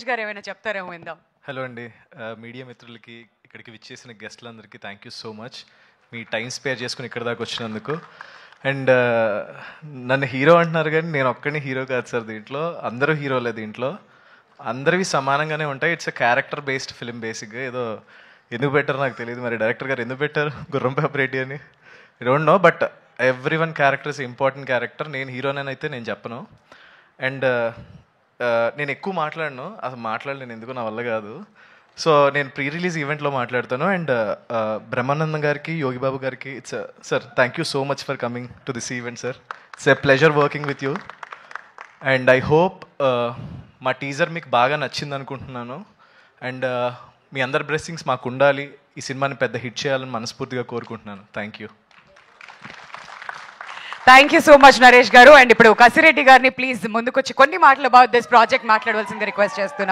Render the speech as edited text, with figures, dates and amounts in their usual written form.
గారు ఏమైనా చెప్తారేమో ఇందాం. హలో అండి, మీడియా మిత్రులకి, ఇక్కడికి విచ్చేసిన గెస్ట్లందరికీ థ్యాంక్ యూ సో మచ్ మీ టైం స్పేర్ చేసుకుని ఇక్కడ దాకా వచ్చినందుకు. అండ్ నన్ను హీరో అంటున్నారు కానీ నేను ఒక్కడిని హీరో కాదు సార్. దీంట్లో అందరూ హీరోలే. దీంట్లో అందరివి సమానంగానే ఉంటాయి. It's a character based film. బేసిక్గా ఏదో ఎందుకు పెట్టారో నాకు తెలియదు, మరి డైరెక్టర్ గారు ఎందుకు పెట్టారు గుర్రం పేపరెడ్డి అని I don't know. But every one character is important character. నేను హీరోనేనైతే నేను చెప్పను. అండ్ నేను ఎక్కువ మాట్లాడను, అసలు మాట్లాడలేను, ఎందుకు నా వల్ల కాదు. సో నేను ప్రీ రిలీజ్ ఈవెంట్లో మాట్లాడతాను. అండ్ బ్రహ్మానందం గారికి, యోగి బాబు గారికి, it's sir thank you so much for coming to this event sir. It's a pleasure working with you. And I hope మా టీజర్ మీకు బాగా నచ్చింది అనుకుంటున్నాను. అండ్ మీ అందరి బ్లెస్సింగ్స్ మాకు ఉండాలి. ఈ సినిమాని పెద్ద హిట్ చేయాలని మనస్ఫూర్తిగా కోరుకుంటున్నాను. Thank you. Thank you so much Naresh గారు. అండ్ ఇప్పుడు కసిరెడ్డి గారిని ప్లీజ్ ముందుకొచ్చి కొన్ని మాటలు అబౌట్ దిస్ ప్రాజెక్ట్ మాట్లాడవలసింది రిక్వెస్ట్ చేస్తున్నాను.